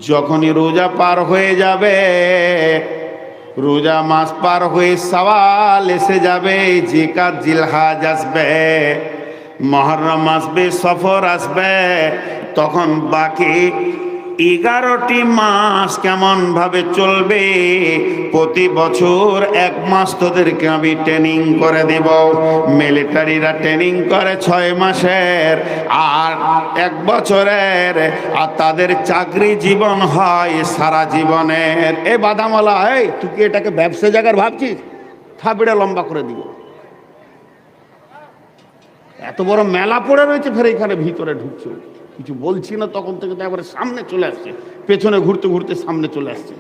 যখনই রোজা পার হয়ে যাবে, রোজা মাস পার হয়ে শাওয়াল এসে যাবে, জিলকাদ জিলহজ আসবে, মুহররম আসবে, সফর আসবে, তখন বাকি 11টি মাস কেমন ভাবে চলবে। প্রতি বছর 1 মাস তোদেরকে আমি ট্রেনিং করে দেব। মিলিটারিরা ট্রেনিং করে 6 মাসের আর 1 বছরের, আর তাদের চাকরি জীবন হয় সারা জীবনের। এ বাদামালা, এই তুই কি এটাকে ব্যবসা জায়গার ভাবছিস? থাপড়ে লম্বা করে দিব। এত বড় মেলা পড়ে রয়েছে, ফের এখানে ভিতরে ঢুকছে। কিছু বলছি না, তখন থেকে তো একবারে সামনে চলে আসছে, পেছনে ঘুরতে ঘুরতে সামনে চলে আসছে।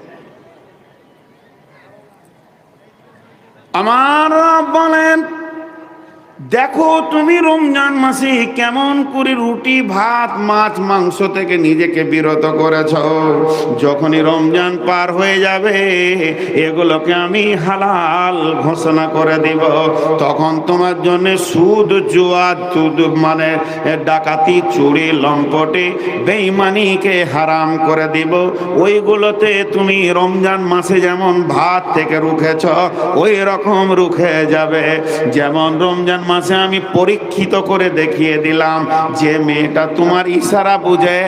আমার বলেন, দেখো তুমি রমজান মাসে কেমন করে রুটি ভাত মাছ মাংস থেকে নিজেকে বিরত করেছ। যখনই রমজান পার হয়ে যাবে, এগুলোকে আমি হালাল ঘোষণা করে দিব। তখন তোমার জন্য সুদ জুয়া মানে ডাকাতি চুরি লম্পটে বেঈমানিকে হারাম করে দিব। ওইগুলোতে তুমি রমজান মাসে যেমন ভাত থেকে রুখেছ, ওই রকম রুখে যাবে। যেমন রমজান মাসে আমি পরীক্ষিত করে দেখিয়ে দিলাম যে মেয়েটা তোমার ইশারা বুঝে,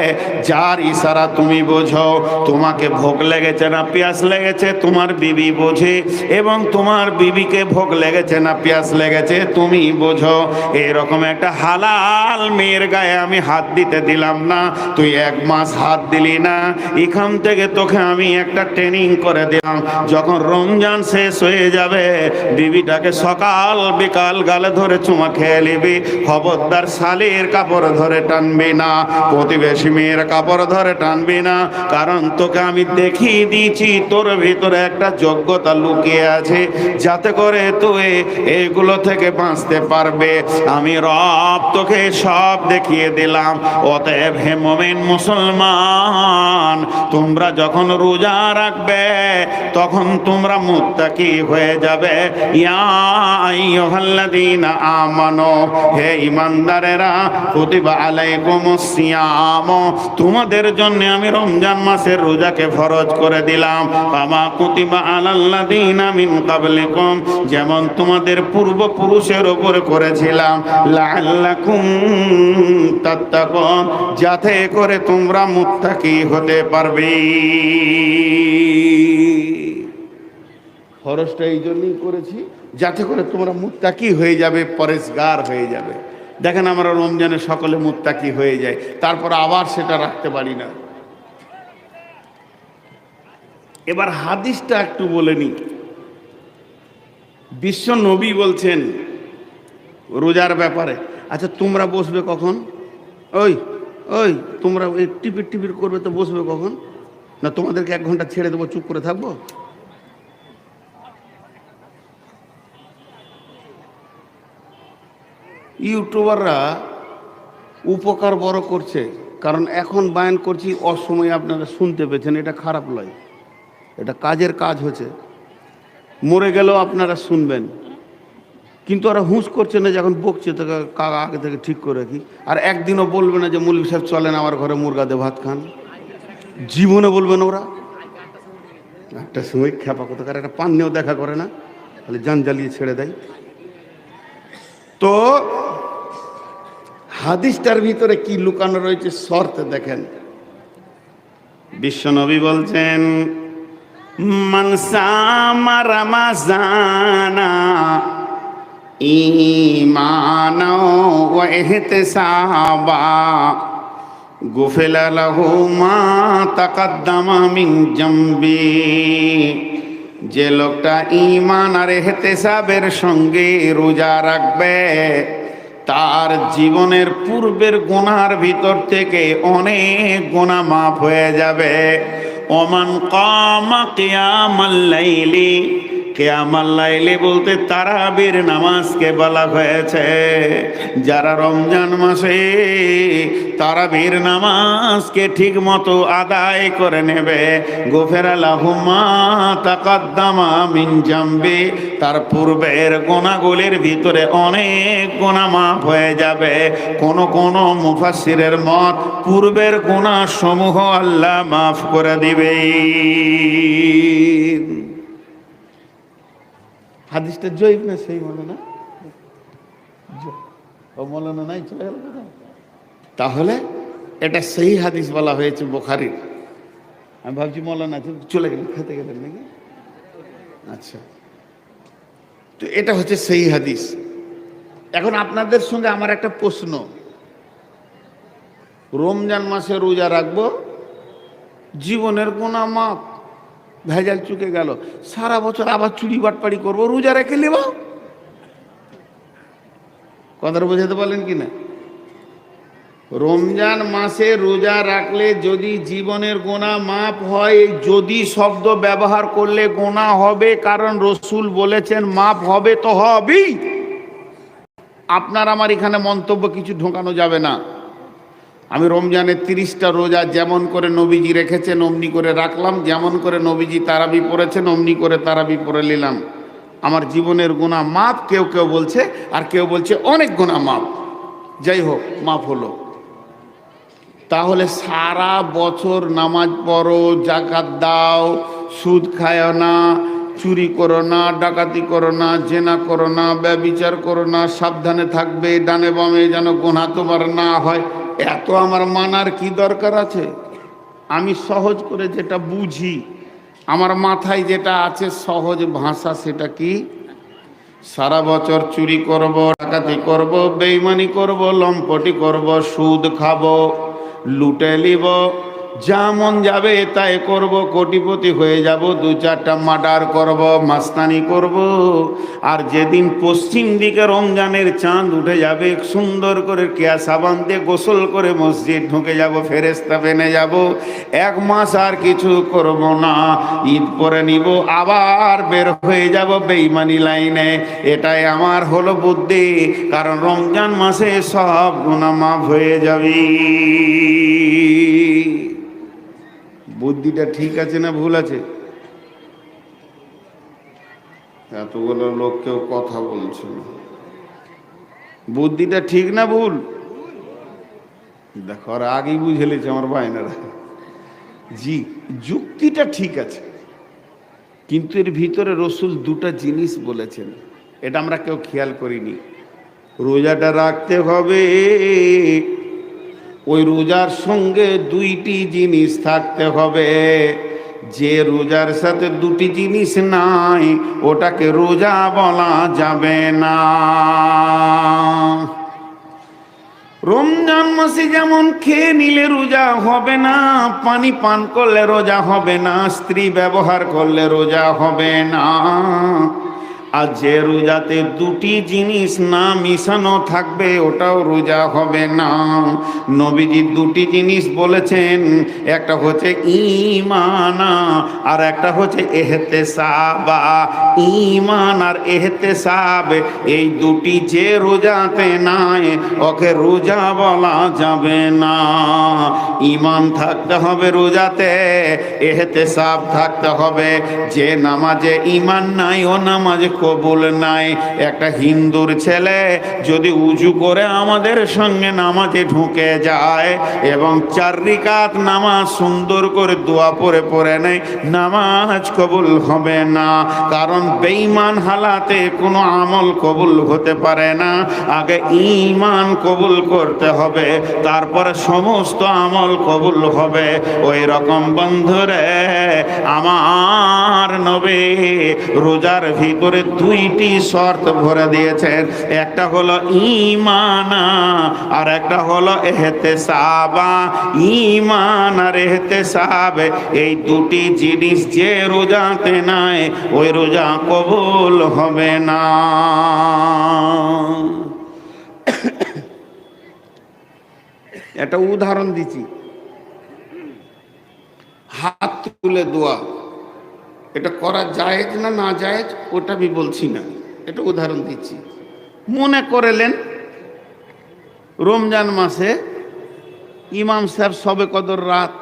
যার ইশারা তুমি বোঝো, তোমাকে ভোগ লেগেছে না পিয়াস লেগেছে তোমার বিবি বোঝে, এবং তোমার বিবিকে ভোগ লেগেছে না পিয়াস লেগেছে তুমি বোঝো। এরকম একটা হালাল মেয়ের গায়ে আমি হাত দিতে দিলাম না। তুই 1 মাস হাত দিলি না, এখান থেকে তোকে আমি একটা ট্রেনিং করে দিলাম। যখন রমজান শেষ হয়ে যাবে, বিবিটাকে সকাল বিকাল গালে ধরে চুমা খেয়ে নিবি। খবরদার শালীর কাপড় ধরে টানবি না, প্রতিবেশী মেয়ের কাপড় ধরে টানবি না, কারণ তোকে আমি দেখিয়ে দিয়েছি তোর ভিতরে একটা যোগ্যতা লুকিয়ে আছে, যাতে করে তুই এগুলো থেকে বাঁচতে পারবে। আমি রব তোকে সব দেখিয়ে দিলাম। অতএব হে মুমিন মুসলমান, তোমরা যখন রোজা রাখবে, তখন তোমরা মুত্তাকি হয়ে যাবে। ইয়া আইয়ুহাল্লাযীনা আমানু, হে ঈমানদারেরা, কুতিবা আলাইকুমুস সিয়াম, তোমাদের জন্য আমি রমজান মাসের রোজাকে ফরজ করে দিলাম। কামা কুতিবা আলাল্লাযীনা মিন ক্বাবলিকুম, যেমন তোমাদের পূর্বপুরুষের উপর করেছিলাম, লাআল্লাকুম তাত্তাকুন, যাতে করে তোমরা মুত্তাকি হতে পারবে। ফরজটা এই জন্যই করেছি যাতে করে তোমরা মুত্তাকি হয়ে যাবে, পরেজগার হয়ে যাবে। দেখেন আমরা রমজানে সকলে মুত্তাকি হয়ে যায়, তারপর আবার সেটা রাখতে পারি না। এবার হাদিসটা একটু বলে নি। বিশ্ব নবী বলছেন রোজার ব্যাপারে, আচ্ছা তোমরা বসবে কখন? ওই ওই তোমরা ওই টিপির টিপির করবে তো বসবে কখন? না তোমাদেরকে 1 ঘন্টা ছেড়ে দেবো, চুপ করে থাকবো? ইউটিউবাররা উপকার বড় করছে, কারণ এখন বায়ান করছি অসময়ে আপনারা শুনতে পেয়েছেন, এটা খারাপ নয়, এটা কাজের কাজ হচ্ছে। মরে গেলেও আপনারা শুনবেন, কিন্তু ওরা হুঁশ করছে না, যখন বকছে তো আগে থেকে ঠিক করে রাখি। আর একদিনও বলবে না যে মৌলভী সাহেব চলেন আমার ঘরে মুরগা দিয়ে ভাত খান, জীবনে বলবেন ওরা। একটা সময় খেপা কোথাকার একটা পান নিয়েও দেখা করে না, তাহলে জান জ্বালিয়ে ছেড়ে দেয়। তো হাদিসটার ভিতরে কি লুকানো রয়েছে শর্তে দেখেন। বিশ্বনবী বলছেন, মান সামা রমাযানা ঈমানা ওয়া ইহতিসাবা গুফিরা লাহু মা তাকাদ্দামা মিন জামবি। যে লোকটা ঈমান আর ইহতিসাবের সঙ্গে রোজা রাখবে, তার জীবনের পূর্বের গুনার ভিতর থেকে অনেক গুনাহ মাফ হয়ে যাবে। ওমান কামা কিয়ামাল লাইলি, কিয়ামাল লাইলি বলতে তারাবির নামাজকে বলা হয়েছে। যারা রমজান মাসে তারাবির নামাজকে ঠিক মতো আদায় করে নেবে, গুফিরা লাহুম মা তাকাদ্দামা মিন জামবি, তার পূর্বের গুনাহগুলির ভিতরে অনেক গুনাহ মাফ হয়ে যাবে। কোন কোন মুফাসসিরের মত পূর্বের গুনাহ সমূহ আল্লাহ মাফ করে দিবে। হাদিসটা জয়ীফ না সেই মৌলানা? ও মৌলানা নাই, চলে গেল কোথায়? তাহলে এটা সেই হাদিস বলা হয়েছে বুখারীর। আমি ভাবছি মৌলানা চলে গেলেন, খেতে গেলেন নাকি? আচ্ছা, তো এটা হচ্ছে সেই হাদিস। এখন আপনাদের সঙ্গে আমার একটা প্রশ্ন, রমজান মাসে রোজা রাখবো, জীবনের গুনাহ মাপ, ভেজাল চুকে গেল, সারা বছর আবার চুরি বাটপাড়ি করবো, রোজা রেখে নেব? কথাটা বোঝাতে পারলেন কিনা? রমজান মাসে রোজা রাখলে যদি জীবনের গুনাহ মাপ হয়, যদি শব্দ ব্যবহার করলে গুনাহ হবে, কারণ রসুল বলেছেন মাপ হবে, তো হবেই। আপনার আমার এখানে মন্তব্য কিছু ঢোকানো যাবে না। আমি রমজানের 30টা রোজা যেমন করে নবীজি রেখেছেন অমনি করে রাখলাম, যেমন করে নবীজি তারাবি পড়েছেন অমনি করে তারাবি পড়ে নিলাম। আমার জীবনের গুনাহ মাপ কেউ কেউ বলছে, আর কেউ বলছে অনেক গুনাহ মাপ। যাই হোক, মাপ হলো। তাহলে সারা বছর নামাজ পড়ো, যাকাত দাও, সুদ খায় না, চুরি করো না, ডাকাতি করো না, জেনা করো না, ব্যভিচার করো না, সাবধানে থাকবে, ডানে বামে যেন গুনাহ তোমার না হয়, এত আমার মানার কি দরকার আছে? আমি সহজ করে যেটা বুঝি, আমার মাথায় যেটা আছে সহজ ভাষা, সেটা কি? সারা বছর চুরি করব, ডাকাতি করব, বেঈমানি করব, লম্পটি করব, সুদ খাবো, লুটে নিব, যা মন যাবে তাই করব, কোটিপতি হয়ে যাব, 2-4টা মার্ডার করব, মাস্তানি করব। আর যেদিন পশ্চিম দিকে রমজানের চাঁদ উঠে যাবে, সুন্দর করে কেয়া সাবান দিয়ে গোসল করে মসজিদ ঢুকে যাব, ফেরেশতা বেনে যাব, 1 মাস আর কিছু করব না, ঈদ পরে নিব, আবার বের হয়ে যাব বেঈমানি লাইনে। এটাই আমার হলো বুদ্ধি, কারণ রমজান মাসে সব গুনাহ মাফ হয়ে যাবে। বুদ্ধিটা ঠিক আছে না ভুল আছে? এতগুলো লোক কেউ কথা বলছে না। বুদ্ধিটা ঠিক না ভুল? দেখো, আর আগেই বুঝে লেছে আমার ভাইনারা। জি, যুক্তিটা ঠিক আছে, কিন্তু এর ভিতরে রসুল 2টা জিনিস বলেছেন, এটা আমরা কেউ খেয়াল করিনি। রোজাটা রাখতে হবে, ওই রোজার সঙ্গে 2টি জিনিস থাকতে হবে। যে রোজার সাথে 2টি জিনিস নাই, ওটাকে রোজা বলা যাবে না। রমজান মাসে যেমন খেয়ে নিলে রোজা হবে না, পানি পান করলে রোজা হবে না, স্ত্রী ব্যবহার করলে রোজা হবে না, আর যে রোজাতে 2টি জিনিস না মিশানো থাকবে ওটাও রোজা হবে না। নবীজি 2টি জিনিস বলেছেন, একটা হচ্ছে ঈমান আর একটা হচ্ছে ইহতিসাব। ঈমান আর ইহতিসাব, এই 2টি যে রোজাতে নাই, ওকে রোজা বলা যাবে না। ঈমান থাকতে হবে রোজাতে, ইহতিসাব থাকতে হবে। যে নামাজে ঈমান নাই, ও নামাজে কবুল নাই। একটা হিন্দুর ছেলে যদি উজু করে আমাদের সঙ্গে নামাজে ঢুকে যায় এবং 4 রাকাত নামাজ সুন্দর করে দোয়া পড়ে পড়ে নেয়, নামাজ কবুল হবে না। কারণ বেঈমান হালাতে কোনো আমল কবুল হতে পারে না। আগে ঈমান কবুল করতে হবে, তারপরে সমস্ত আমল কবুল হবে। ওই রকম বন্ধুরে, আমার নবী রোজার ভিতরে 2টি শর্ত ভরে দিয়েছেন, একটা হলো ঈমান আর একটা হলো ইহতিসাব। ঈমান আর ইহতিসাব, এই 2টি জিনিস যে রোজাতে নাই, ওই রোজা কবুল হবে না। একটা উদাহরণ দিচ্ছি, হাত তুলে দোয়া, এটা করা জায়েজ না না জায়েজ ওটা আমি বলছি না, এটা উদাহরণ দিচ্ছি। মনে করলেন রমজান মাসে ইমাম সাহেব সবে কদর রাত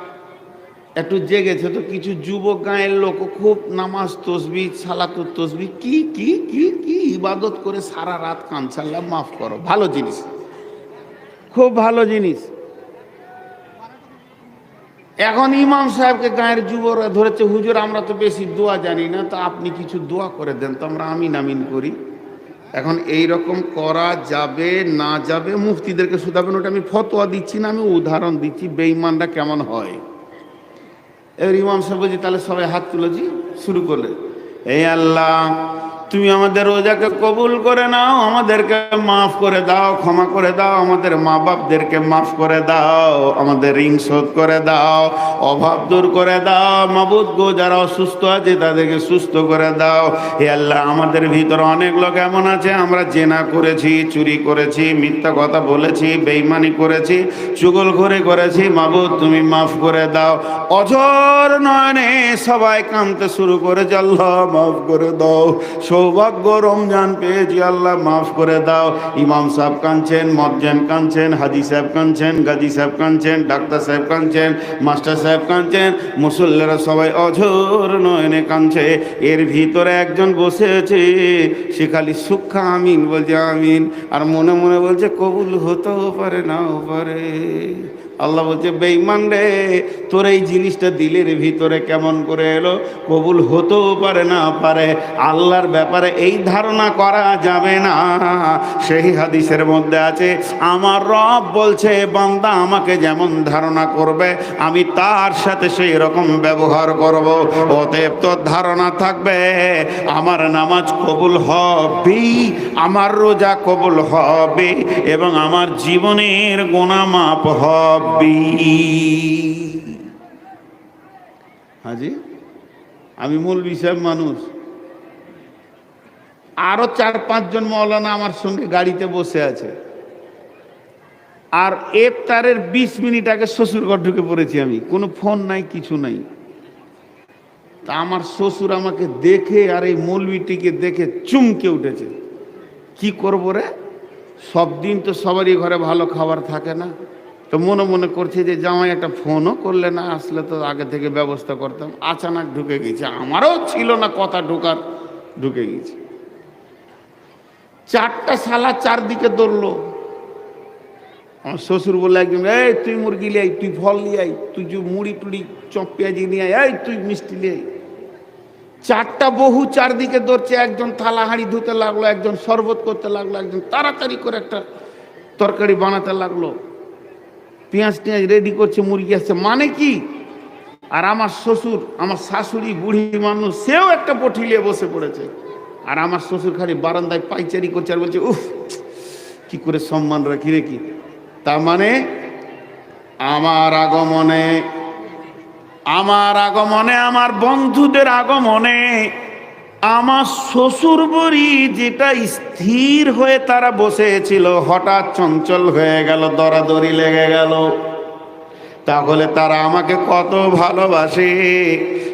একটু জেগেছে, তো কিছু যুবক গাঁয়ের লোক খুব নামাজ তসবিহ সালাতুত তসবিহ কি কি কি কি ইবাদত করে সারা রাত কাঁদছে। আল্লাহ মাফ করো, ভালো জিনিস, খুব ভালো জিনিস। এখন ইমাম সাহেবকে গায়ের যুবকরা ধরেছে, হুজুর আমরা তো বেশি দোয়া জানি না, তো আপনি কিছু দোয়া করে দেন তো আমরা আমিন আমিন করি। এখন এই রকম করা যাবে না যাবে মুফতিদেরকে শুধাবেন, ওটা আমি ফতোয়া দিচ্ছি না, আমি উদাহরণ দিচ্ছি বেঈমানরা কেমন হয়। এবার ইমাম সাহেব বলছি তাহলে সবাই হাত তুলেছি, শুরু করলে এই আল্লাহ তুমি আমাদের রোজাকে কবুল করে নাও, আমাদেরকে মাফ করে দাও, ক্ষমা করে দাও, আমাদের মা বাপদেরকে মাফ করে দাও, আমাদের ঋণ শোধ করে দাও, অভাব দূর করে দাও, মাবুদ গো যারা অসুস্থ আছে তাদেরকে সুস্থ করে দাও। হে আল্লাহ আমাদের ভিতরে অনেক লোক এমন আছে আমরা জেনা করেছি, চুরি করেছি, মিথ্যা কথা বলেছি, বেঈমানি করেছি, চুগলখড়ি করেছি, মাবুদ তুমি মাফ করে দাও। অঝর নয়নে সবাই কাঁদতে শুরু করেছে, আল্লাহ মাফ করে দাও, সৌভাগ্য রমজান পেয়েছি, আল্লাহ মাফ করে দাও। ইমাম সাহেব কাঁদছেন, মজ্জেন কাঁদছেন, হাজি সাহেব কাঁদছেন, গাজী সাহেব কাঁদছেন, ডাক্তার সাহেব কাঁদছেন, মাস্টার সাহেব কাঁদছেন, মুসল্লিরা সবাই অঝোর নয়নে কাঁদছে। এর ভিতরে একজন বসে আছে, সে খালি সুখা আমিন বলছে আমিন, আর মনে মনে বলছে কবুল হতেও পারে নাও পারে। আল্লাহ বলছে বেঈমান রে, তোর এই জিনিসটা দিলের ভিতরে কেমন করে এলো? কবুল হতেও পারে না পারে, আল্লাহর ব্যাপারে এই ধারণা করা যাবে না। সেই হাদিসের মধ্যে আছে আমার রব বলছে বান্দা আমাকে যেমন ধারণা করবে আমি তার সাথে সেই রকম ব্যবহার করব। অতএব তোর ধারণা থাকবে আমার নামাজ কবুল হবে, আমার রোজা কবুল হবে এবং আমার জীবনের গুনাহ মাফ হবে। হাজি আমি মৌলভী সাহেব মানুষ, আরো 4-5 জন মৌলানা আমার সঙ্গে গাড়িতে বসে আছে, আর ইফতারের 20 মিনিট আগে শ্বশুর ঘর ঢুকে পড়েছি আমি, কোনো ফোন নাই কিছু নাই। তা আমার শ্বশুর আমাকে দেখে আর এই মৌলভীটিকে দেখে চমকে উঠেছে। কি করবো রে, সব দিন তো সবারই ঘরে ভালো খাবার থাকে না, তো মনে মনে করছে যে জামাই একটা ফোনও করলে না, আসলে তো আগে থেকে ব্যবস্থা করতাম। আচানক ঢুকে গেছে, আমারও ছিল না কথা ঢোকার, ঢুকে গেছে। 4টা শালা চারদিকে দৌড়লো। আমার শ্বশুর বললে একদম, এই তুই মুরগি লিয়ে আই, তুই ফল নিয়ে আই, তুই মুড়ি টুড়ি চপ পেঁয়াজি নিয়ে আই, এই তুই মিষ্টি নিয়ে আই। 4টা বহু চারদিকে দৌড়ছে, একজন থালা হাঁড়ি ধুতে লাগলো, একজন শরবত করতে লাগলো, একজন তাড়াতাড়ি করে একটা তরকারি বানাতে লাগলো, পেঁয়াজ টেঁয়াজ রেডি করছে, মুরগি আসছে, মানে কি? আর আমার শ্বশুর, আমার শাশুড়ি বুড়ি মানুষ, সেও একটা বটি নিয়ে বসে পড়েছে, আর আমার শ্বশুর খালি বারান্দায় পাইচারি করছে আর বলছে উফ কি করে সম্মান রাখি রে কি। তার মানে আমার আগমনে, আমার বন্ধুদের আগমনে আমার শ্বশুর বাড়ি যেটা স্থির হয়ে তারা বসেছিল হঠাৎ চঞ্চল হয়ে গেল, দরাদরি লেগে গেল। তাহলে তারা আমাকে কত ভালোবাসে।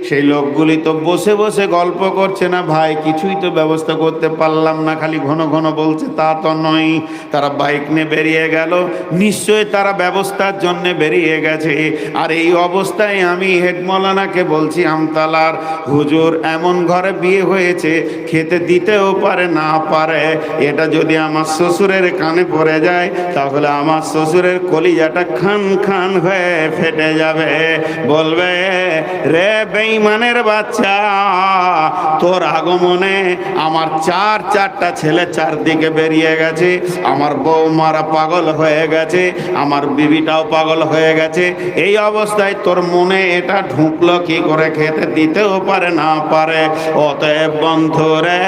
সেই লোকগুলি তো বসে বসে গল্প করছে না, ভাই কিছুই তো ব্যবস্থা করতে পারলাম না, খালি ঘন ঘন বলছে, তা তো নয়। তারা বাইক নিয়ে বেরিয়ে গেল, নিশ্চয়ই তারা ব্যবস্থার জন্য বেরিয়ে গেছে। আর এই অবস্থায় আমি হেড মৌলানাকে বলছি আমতলার, হুজুর এমন ঘরে বিয়ে হয়েছে খেতে দিতেও পারে না পারে, এটা যদি আমার শ্বশুরের কানে পড়ে যায় তাহলে আমার শ্বশুরের কলিজাটা খান খান হয়ে ফেটে যাবে। বলবে রে বেঈমানের বাচ্চা, তোর আগমনে আমার 4টা ছেলে চারদিকে বেরিয়ে গেছে, আমার বৌমারা পাগল হয়ে গেছে, আমার বিবিটাও পাগল হয়ে গেছে। এই অবস্থায় তোর মনে এটা ঢুকলো কি করে, খেতে দিতেও পারে না পারে। অতএব বন্ধুরে,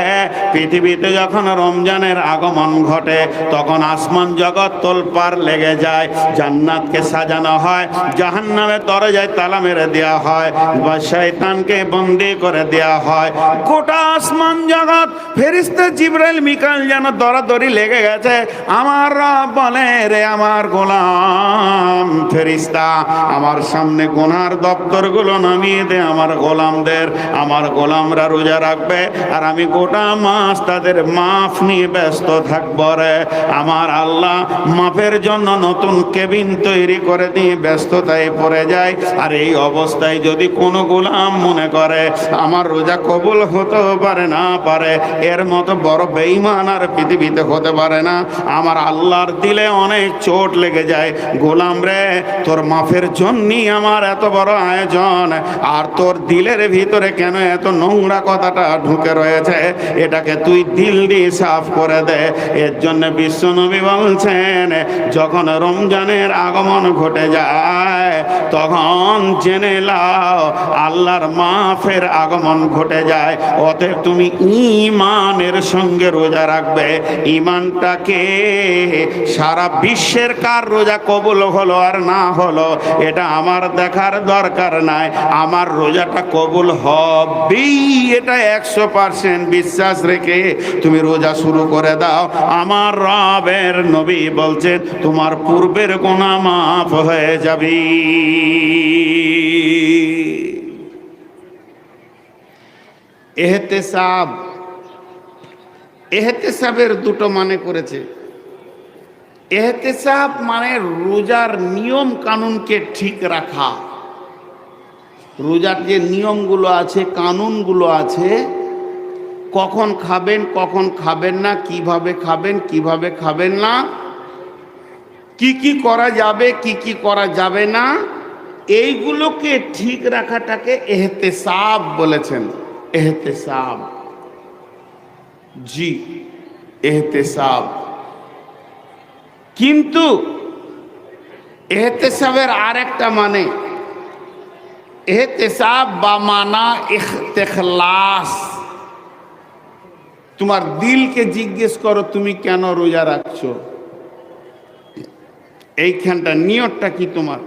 পৃথিবীতে যখন রমজানের আগমন ঘটে তখন আসমান জগৎ তোলপাড় লেগে যায়, জান্নাতকে সাজানো হয়, জাহান্নামের দরজায় তালা মেরে দেওয়া হয়, বা শয়তানকে বন্দী করে দেয়া হয়। গোটা আসমান জগৎ ফেরেশতা জিবরাইল মিকাইল যেন দরাদরি লেগে গেছে। আমার রব বলে, রে আমার গোলাম ফেরেশতা, আমার সামনে গুনার দপ্তরগুলো নামিয়ে দে আমার গোলামদের। আমার গোলামরা রোজা রাখবে আর আমি গোটা মাস তাদের মাফ নিয়ে ব্যস্ত থাকবো রে। আমার আল্লাহ মাফের জন্য নতুন কেবিন তৈরি করে দিয়ে ব্যস্ততায় পড়ে যায়। আর এই অবস্থায় যদি কোনো গোলাম মনে করে আমার রোজা কবুল হতে পারে না পারে, এর মতো বড় বেঈমান আর পৃথিবীতে হতে পারে না। আমার আল্লাহর দিলে অনেক চোট লেগে যায়। গোলাম রে, তোর মাফের জন্যই আমার এত বড় আয়োজন, আর তোর দিলের ভিতরে কেন এত নোংরা কথাটা ঢুকে রয়েছে, এটাকে তুই দিল দিয়ে সাফ করে দে। এর জন্য বিশ্বনবী বলছেন, যখন রমজানের আগমন ঘটে যায় তখন জেনে লাও আল্লাহর মাফের আগমন ঘটে যায়। অতএব তুমি ঈমানের সঙ্গে রোজা রাখবে। ঈমানটাকে সারা বিশ্বের কার রোজা কবুল হলো আর না হলো এটা আমার দেখার দরকার নাই। আমার রোজাটা কবুল হবেই, এটা 100% বিশ্বাস রেখে তুমি রোজা শুরু করে দাও। আমার রবের নবী বলছেন তোমার পূর্বের গুনাহ মাফ হয়ে যাবে। এহতেসাব, এহতেসাবের দুটো মানে করেছে। এহতেসাব মানে রোজার নিয়ম কানুনকে ঠিক রাখা। রোজার যে নিয়মগুলো আছে, কানুনগুলো আছে, কখন খাবেন কখন খাবেন না, কিভাবে খাবেন কিভাবে খাবেন না, কি কি করা যাবে কি কি করা যাবে না, এইগুলোকে ঠিক রাখাটাকে এহতেসাব বলেছেন। এহতেসাব, জি এহতেসাব। কিন্তু এহতেসাবের আর একটা মানে, এহতেসাব বা মানা ইখতিলাস। তোমার দিলকে জিজ্ঞেস করো তুমি কেন রোজা রাখছো, এইখানটা নিয়তটা কি, তোমার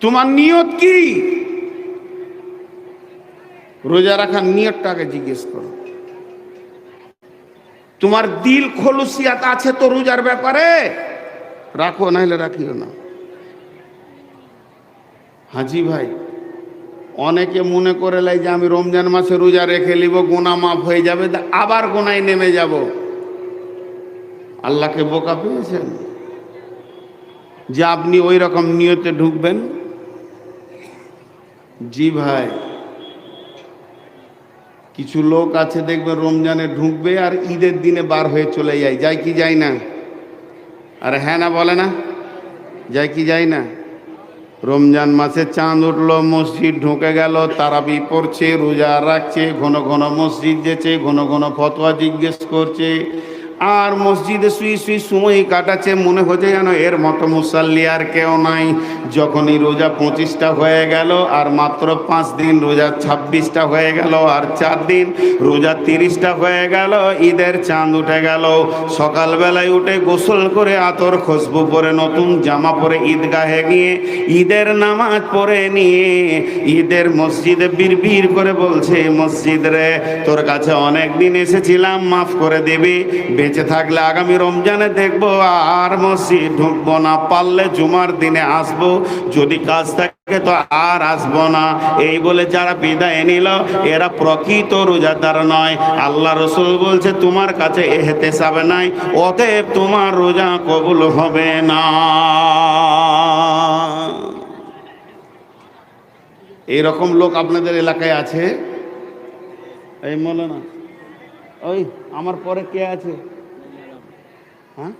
তোমার নিয়ত কি? রোজা রাখার নিয়তটাকে জিজ্ঞেস করো। তোমার দিল খলুসিয়াত আছে তো রোজার ব্যাপারে, রাখো, নাহলে রাখিও না। হাজি ভাই, অনেকে মনে করে লাই যে আমি রমজান মাসে রোজা রেখে নিব, গুনাহ মাফ হয়ে যাবে, আবার গুনায় নেমে যাব। আল্লাহকে বোকা পেয়েছেন যে আপনি ওই রকম নিয়তে ঢুকবেন? জি ভাই, কিছু লোক আছে দেখবে রমজানে ঢুকবে আর ঈদের দিনে বার হয়ে চলে যায়। যায় কি যায় না? আরে হ্যাঁ না বলে না, যায় কি যায় না? রমজান মাসে চাঁদ উঠলো, মসজিদ ঢুকে গেল, তারাবি পড়ছে, রোজা রাখছে, ঘন ঘন মসজিদ যেছে, ঘন ঘন ফতোয়া জিজ্ঞেস করছে, আর মসজিদে শুয়ে শুয়ে সময় কাটাচ্ছে। মনে হচ্ছে যেন এর মতো মুসাল্লি আর কেউ নাই। যখনই রোজা 25টা হয়ে গেল, আর মাত্র 5 দিন, রোজা 26টা হয়ে গেল, আর 4 দিন, রোজা 30টা হয়ে গেল, ঈদের চাঁদ উঠে গেল। সকালবেলায় উঠে গোসল করে আতর খুশবু পরে নতুন জামা পরে ঈদগাহে গিয়ে ঈদের নামাজ পড়ে নিয়ে ঈদের মসজিদে বিড়বিড় করে বলছে, মসজিদ রে তোর কাছে অনেক দিন এসেছিলাম, মাফ করে দিবি, বেঁচে থাকলে আগামী রমজানে দেখবো আর মসজিদ ঢুকবো না, পারলে জুমার দিনে আসবো, যদি কাজ থাকে তো আর আসবো না। এই বলে যারা বিদায় নিল এরা প্রকৃত রোজাদার নয়। আল্লাহ রসুল বলছে তোমার কাছে এহতেসাব নাই, অতএব তোমার রোজা কবুল হবে না। এইরকম লোক আপনাদের এলাকায় আছে? এই মৌলানা, ওই আমার পরে কে আছে? হ্যাঁ,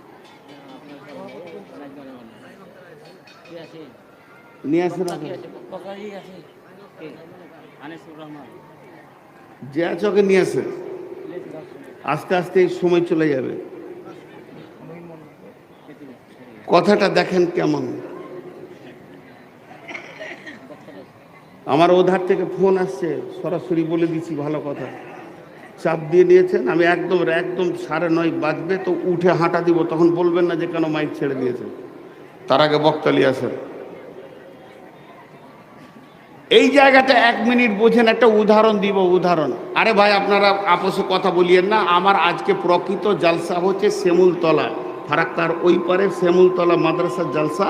নিয়ে আসেন, যে আছে ওকে নিয়ে আসে। আস্তে আস্তে সময় চলে যাবে। কথাটা দেখেন কেমন। আমার ওধার থেকে ফোন আসছে, সরাসরি বলে দিচ্ছি ভালো কথা, চাপ দিয়ে দিয়েছেন। আমি একদম 9:30 বাজবে তো উঠে হাঁটা দিব, তখন বলবেন না যে কেন মাইক ছেড়ে দিয়েছেন। তার আগে বক্তা নিয়ে আসেন। এই জায়গাটা 1 মিনিট বোঝেন, একটা উদাহরণ দিব। উদাহরণ, আরে ভাই আপনারা আপসে কথা বলিয়েন না। আমার আজকে প্রকৃত জালসা হচ্ছে শ্যামুলতলা, ফারাক্কার ওই পারে শ্যামুলতলা মাদ্রাসার জালসা।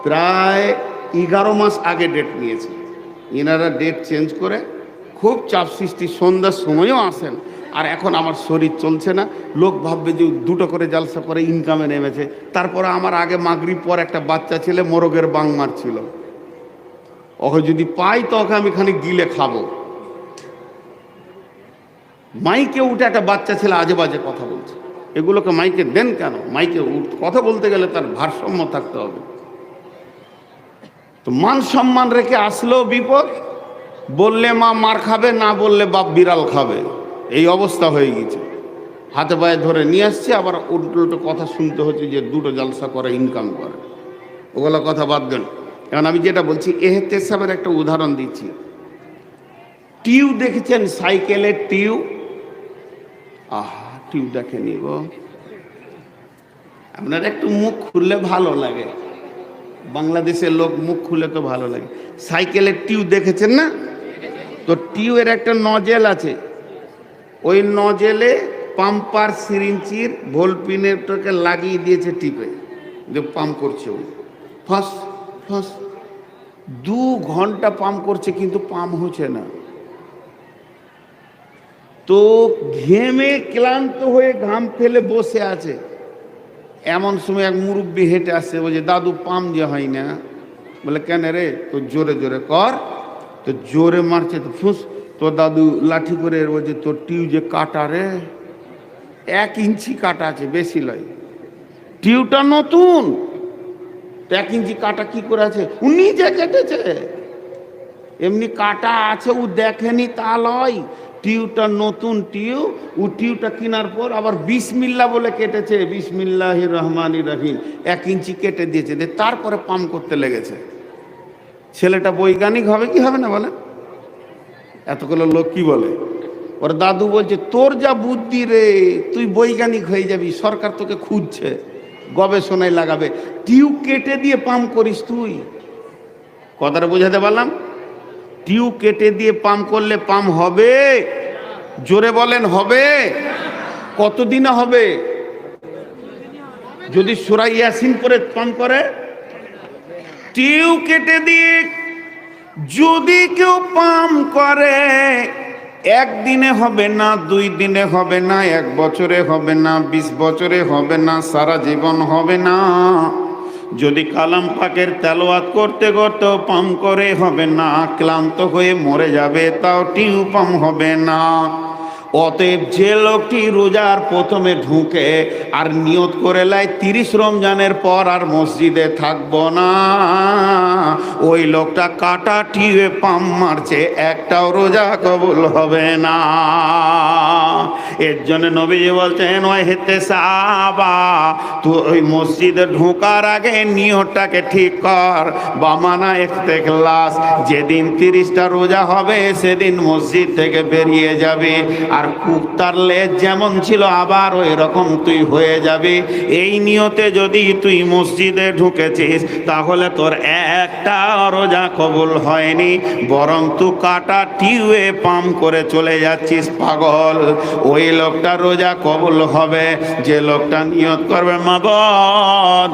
প্রায় 11 মাস আগে ডেট নিয়েছে, এনারা ডেট চেঞ্জ করে খুব চাপ সৃষ্টি, সন্ধ্যার সময়ও আসেন। আর এখন আমার শরীর চলছে না, লোক ভাববে যে 2টো করে জালসা করে ইনকামে নেমেছে। তারপরে আমার আগে মাগরিব পর একটা বাচ্চা ছেলে মোরগের বাং মারছিল, ওকে যদি পাই তো ওকে আমি খানিক গিলে খাবো। মাইকে উঠে একটা বাচ্চা ছেলে আজে বাজে কথা বলছে, এগুলোকে মাইকে দেন কেন? মাইকে কথা বলতে গেলে তার ভারসাম্য থাকতে হবে। তো মান সম্মান রেখে আসলেও বিপদ, বললে মা মার খাবে, না বললে বাপ বিড়াল খাবে, এই অবস্থা হয়ে গেছে। হাতে পায়ে ধরে নিয়ে আসছে, আবার উল্টো কথা শুনতে হচ্ছে যে 2টো জালসা করে ইনকাম করে। ওগুলো কথা বাদ দেন। কারণ আমি যেটা বলছি এহতেসাবের একটা উদাহরণ দিচ্ছি। টিউ দেখেছেন? সাইকেলের টিউ, টিউ দেখেনি গো? আপনার একটু মুখ খুললে ভালো লাগে, বাংলাদেশের লোক মুখ খুলে তো ভালো লাগে। সাইকেলের টিউ দেখেছেন না? তো টিউয়ের একটা নজেল আছে, ওই নজেলে পাম্পার সিরিঞ্চির ভোলপিনেরটাকে লাগিয়ে দিয়েছে টিপে, যে পাম্প করছে। ওই ফাঁস ফাঁস 2 ঘন্টা পাম্প করছে, কিন্তু পাম্প হচ্ছে না। তো ঘেমে ক্লান্ত হয়ে ঘাম ফেলে বসে আছে। এমন সময় এক মুরব্বী হেঁটে আসছে, বলছে দাদু পাম্প যে হয় না। বলে কেন রে? তো জোরে জোরে কর। তো জোরে মারছে, তো ফুস। তো দাদু লাঠি করে বলছে তোর টিউ যে কাটা রে, 1 ইঞ্চি কাটা আছে, বেশি লয়। টিউটা নতুন, 1 ইঞ্চি কাটা কি করে আছে? ও নিজে কেটেছে, এমনি কাটা আছে, ও দেখেনি তা লয়। টিউটা নতুন টিউ, ও টিউটা কেনার পর আবার বিসমিল্লাহ বলে কেটেছে, বিসমিল্লাহির রহমানির রহিম, 1 ইঞ্চি কেটে দিয়েছে, তারপরে পাম্প করতে লেগেছে। ছেলেটা বৈজ্ঞানিক হবে কি হবে না বলেন? এতগুলো লোক কি বলে? ওর দাদু বলছে তোর যা বুদ্ধি রে, তুই বৈজ্ঞানিক হয়ে যাবি, সরকার তোকে খুঁজছে, গবেষণায় লাগাবে। টিউ কেটে দিয়ে পাম্প করিস তুই? কথাটা বোঝাতে পারলাম? টিউ কেটে দিয়ে পাম্প করলে পাম্প হবে? জোরে বলেন, হবে? কতদিনে হবে? যদি সূরা ইয়াসিন পড়ে পাম্প করে। টিউ কেটে দিয়ে যদি কেউ পাম্প করে, 1 দিনে হবে না, 2 দিনে হবে না, 1 বছরে হবে না, 20 বছরে হবে না, সারা জীবন হবে না। যদি কালাম পাকের তেলাওয়াত করতে করতেও পাম্প করে হবে না, ক্লান্ত হয়ে মরে যাবে, তাও টিউ পাম্প হবে না। অতএব যে লোকটি রোজার প্রথমে ঢুকে আর নিয়ত করে লাই 30 রমজানের পর আর মসজিদে থাকবো না, ওই লোকটা কাটা টিউয়ে পাম মারছে, একটাও রোজা কবুল হবে না। এর জন্য নবীজি বলছেন ওই হেতে সাহাবা, তুই ওই মসজিদে ঢোকার আগে নিয়তটাকে ঠিক কর। বামানা ইখতিলাস, যেদিন 30টা রোজা হবে সেদিন মসজিদ থেকে বেরিয়ে যাবে, আর কুত্তার লেজ যেমন ছিল আবার ওই রকম তুই হয়ে যাবে। এই নিয়তে যদি তুই মসজিদে ঢুকেছিস, তাহলে তোর একটা রোজা কবুল হয়নি, বরং তুই কাটা টিউয়ে পাম করে চলে যাচ্ছিস, পাগল। ওই লোকটা রোজা কবুল হবে যে লোকটা নিয়ত করবে, মাবুদ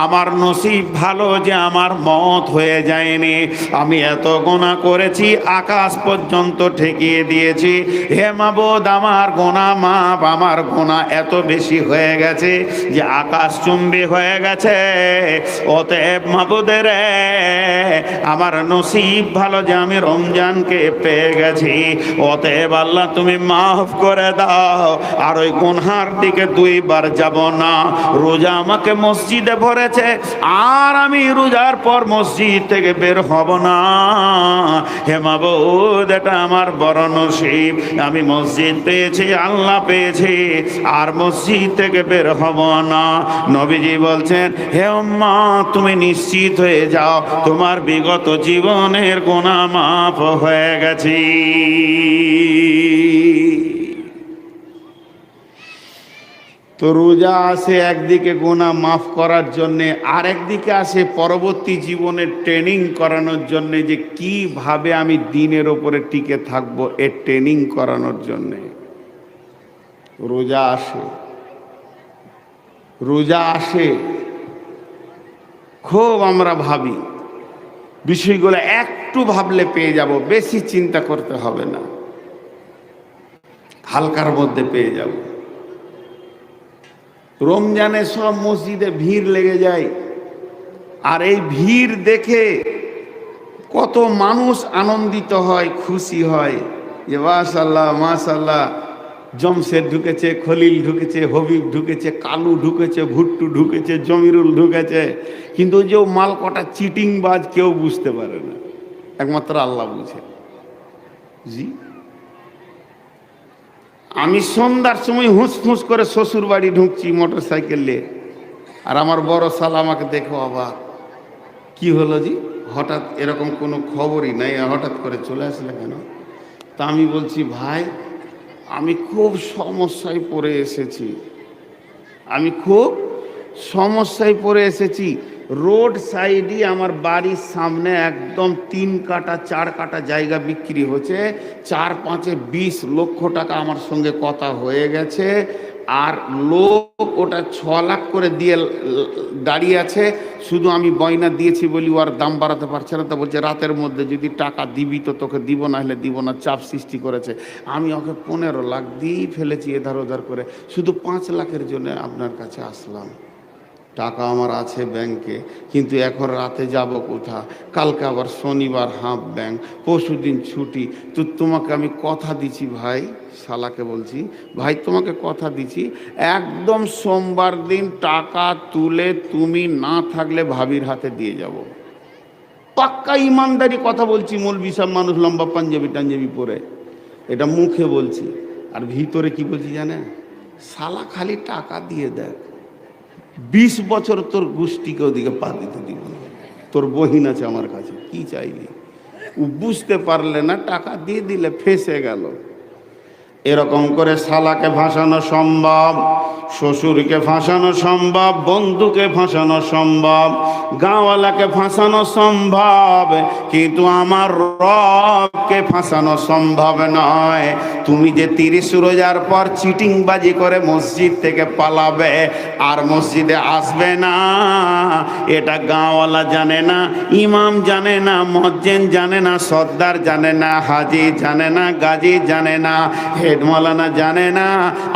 আমার নসিব ভালো যে আমার মওত হয়ে যায়নি, আমি এত গুনাহ করেছি আকাশ পর্যন্ত ঠেকিয়ে দিয়েছি, হে মাবুদ আমার গুনাহ মাপ, আমার গুনাহ এত বেশি হয়ে গেছে যে আকাশ চুম্বি হয়ে গেছে। অতএব মাবুদের আমার নসিব ভালো যে আমি রমজানকে পেয়ে গেছি, অতএব আল্লাহ তুমি মাফ করে দাও, আর ওই গুনহার দিকে 2 বার যাব না। রোজা আমাকে মসজিদে ভরেছে, আর আমি রোজার পর মসজিদ থেকে বের হব না। হে মাবুদ এটা আমার বড় নসিব, আমি মসজিদ পেয়েছি, আল্লাহ পেয়েছি, আর মসজিদ থেকে বের হব না। নবীজি বলছেন হে উম্মত তুমি নিশ্চিত হয়ে যাও, তোমার বিগত জীবনের গুনাহ মাফ হয়ে গেছে। তো রোজা আসে একদিকে গুনাহ মাফ করার জন্যে, আর একদিকে আসে পরবর্তী জীবনের ট্রেনিং করানোর জন্যে, যে কিভাবে আমি দিনের ওপরে টিকে থাকবো এর ট্রেনিং করানোর জন্যে রোজা আসে। রোজা আসে খুব আমরা ভাবি, বিষয়গুলো একটু ভাবলে পেয়ে যাব, বেশি চিন্তা করতে হবে না, হালকার মধ্যে পেয়ে যাব। রমজানে সব মসজিদে ভিড় লেগে যায়, আর এই ভিড় দেখে কত মানুষ আনন্দিত হয়, খুশি হয় যে মাশাআল্লাহ মাশাআল্লাহ, জমশেদ ঢুকেছে, খলিল ঢুকেছে, হবিব ঢুকেছে, কালু ঢুকেছে, ভুট্টু ঢুকেছে, জমিরুল ঢুকেছে। কিন্তু যে মাল কটা চিটিংবাজ কেউ বুঝতে পারে না, একমাত্র আল্লাহ বুঝে। জি, আমি সন্ধ্যার সময় হুঁস করে শ্বশুর বাড়ি ঢুকছি মোটর সাইকেল নিয়ে, আর আমার বড় শালা আমাকে দেখো অবাক, কি হলো জি, হঠাৎ এরকম কোনো খবরই নাই, হঠাৎ করে চলে আসলে কেন? তা আমি বলছি ভাই, আমি খুব সমস্যায় পড়ে এসেছি, আমি খুব সমস্যায় পড়ে এসেছি। রোড সাইডে আমার বাড়ির সামনে একদম 3 কাটা 4 কাটা জায়গা বিক্রি হচ্ছে, 4-5-এ 20 লক্ষ টাকা আমার সঙ্গে কথা হয়ে গেছে, আর লোক ওটা 6 লাখ করে দিয়ে দাঁড়িয়ে আছে। শুধু আমি বয়না দিয়েছি বলি ওর দাম বাড়াতে পারছে না, তা বলছে রাতের মধ্যে যদি টাকা দিবি তো তোকে দিব, না হলে দিব না, চাপ সৃষ্টি করেছে। আমি ওকে 15 লাখ দিয়ে ফেলেছি এধার ওধার করে, শুধু 5 লাখের জন্য আপনার কাছে আসলাম। টাকা আমার আছে ব্যাংকে, কিন্তু এখন রাতে যাব কোথা? কালকে আবার শনিবার হাফ ব্যাংক, পরশু দিন ছুটি। তো তোমাকে আমি কথা দিচ্ছি ভাই, শালাকে বলছি, ভাই তোমাকে কথা দিচ্ছি, একদম সোমবার দিন টাকা তুলে তুমি না থাকলে ভাবির হাতে দিয়ে যাব। পাক্কা ইমানদারি কথা বলছি, মৌলবি সব মানুষ লম্বা পাঞ্জাবি টাঞ্জাবি পরে, এটা মুখে বলছি, আর ভিতরে কি বলছি জানেন? শালা খালি টাকা দিয়ে দেখ, 20 বছর তোর গোষ্ঠীকে ওদিকে পা দিতে দিব না, তোর বহিন আছে আমার কাছে, কি চাইলি? ও বুঝতে পারলে না, টাকা দিয়ে দিলে ফেসে গেল। এরকম করে শালাকে ভাসানো সম্ভব, শ্বশুরকে ফাঁসানো সম্ভব, বন্ধুকে ফাঁসানো সম্ভব, গাঁওয়ালাকে ফাঁসানো সম্ভব, কিন্তু আমার রবকে ফাঁসানো সম্ভব নয়। তুমি যে 30 রোজার পর চিটিংবাজি করে মসজিদ থেকে পালাবে আর মসজিদে আসবে না, এটা গাঁওয়ালা জানে না, ইমাম জানে না, মুয়াজ্জিন জানে না, সর্দার জানে না, হাজি জানে না, গাজী জানে না, হেড মাওলানা জানে না,